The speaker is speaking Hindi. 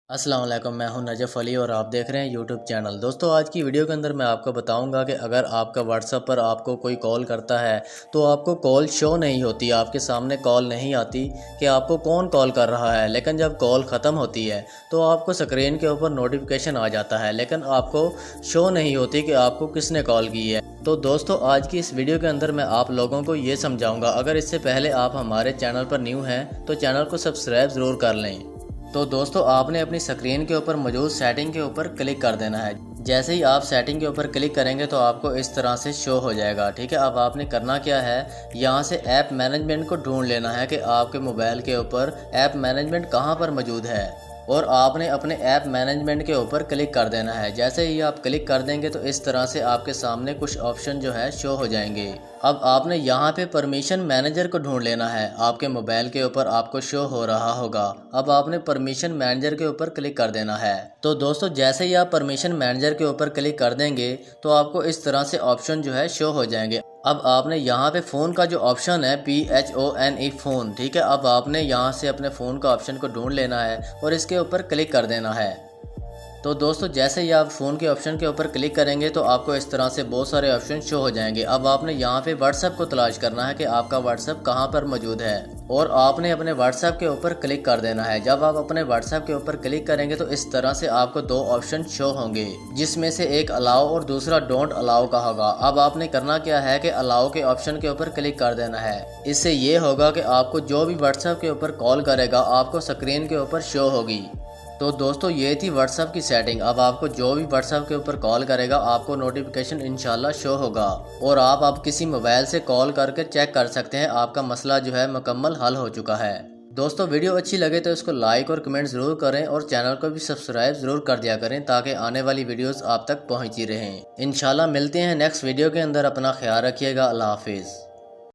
अस्सलाम वालेकुम, मैं हूं नजफ़ अली और आप देख रहे हैं यूट्यूब चैनल। दोस्तों, आज की वीडियो के अंदर मैं आपको बताऊंगा कि अगर आपका व्हाट्सएप पर आपको कोई कॉल करता है तो आपको कॉल शो नहीं होती, आपके सामने कॉल नहीं आती कि आपको कौन कॉल कर रहा है। लेकिन जब कॉल ख़त्म होती है तो आपको स्क्रीन के ऊपर नोटिफिकेशन आ जाता है, लेकिन आपको शो नहीं होती कि आपको किसने कॉल की है। तो दोस्तों, आज की इस वीडियो के अंदर मैं आप लोगों को ये समझाऊँगा। अगर इससे पहले आप हमारे चैनल पर न्यू हैं तो चैनल को सब्सक्राइब ज़रूर कर लें। तो दोस्तों, आपने अपनी स्क्रीन के ऊपर मौजूद सेटिंग के ऊपर क्लिक कर देना है। जैसे ही आप सेटिंग के ऊपर क्लिक करेंगे तो आपको इस तरह से शो हो जाएगा। ठीक है, अब आपने करना क्या है, यहाँ से ऐप मैनेजमेंट को ढूंढ लेना है कि आपके मोबाइल के ऊपर ऐप मैनेजमेंट कहाँ पर मौजूद है और आपने अपने ऐप मैनेजमेंट के ऊपर क्लिक कर देना है। जैसे ही आप क्लिक कर देंगे तो इस तरह से आपके सामने कुछ ऑप्शन जो है शो हो जाएंगे। अब आपने यहाँ पे परमिशन मैनेजर को ढूंढ लेना है। आपके मोबाइल के ऊपर आपको शो हो रहा होगा। अब आपने परमिशन मैनेजर के ऊपर क्लिक कर देना है। तो दोस्तों, जैसे ही आप परमिशन मैनेजर के ऊपर क्लिक कर देंगे तो आपको इस तरह से ऑप्शन जो है शो हो जाएंगे। अब आपने यहाँ पे फ़ोन का जो ऑप्शन है PHONE फ़ोन, ठीक है, अब आपने यहाँ से अपने फ़ोन का ऑप्शन को ढूंढ लेना है और इसके ऊपर क्लिक कर देना है। तो दोस्तों, जैसे ही आप फ़ोन के ऑप्शन के ऊपर क्लिक करेंगे तो आपको इस तरह से बहुत सारे ऑप्शन शो हो जाएंगे। अब आपने यहाँ पे व्हाट्सएप को तलाश करना है कि आपका व्हाट्सएप कहाँ पर मौजूद है और आपने अपने व्हाट्सएप के ऊपर क्लिक कर देना है। जब आप अपने व्हाट्सएप के ऊपर क्लिक करेंगे तो इस तरह से आपको दो ऑप्शन शो होंगे, जिसमें से एक अलाउ और दूसरा डोंट अलाउ का होगा। अब आपने करना क्या है कि अलाउ के ऑप्शन के ऊपर क्लिक कर देना है। इससे ये होगा कि आपको जो भी व्हाट्सएप के ऊपर कॉल करेगा आपको स्क्रीन के ऊपर शो होगी। तो दोस्तों, ये थी व्हाट्सएप की सेटिंग। अब आपको जो भी व्हाट्सएप के ऊपर कॉल करेगा आपको नोटिफिकेशन इंशाल्लाह शो होगा और आप किसी मोबाइल से कॉल करके चेक कर सकते हैं आपका मसला जो है मुकम्मल हल हो चुका है। दोस्तों, वीडियो अच्छी लगे तो इसको लाइक और कमेंट ज़रूर करें और चैनल को भी सब्सक्राइब ज़रूर कर दिया करें ताकि आने वाली वीडियोस आप तक पहुंची रहें। इंशाल्लाह मिलते हैं नेक्स्ट वीडियो के अंदर। अपना ख्याल रखिएगा। अल्लाह हाफिज़।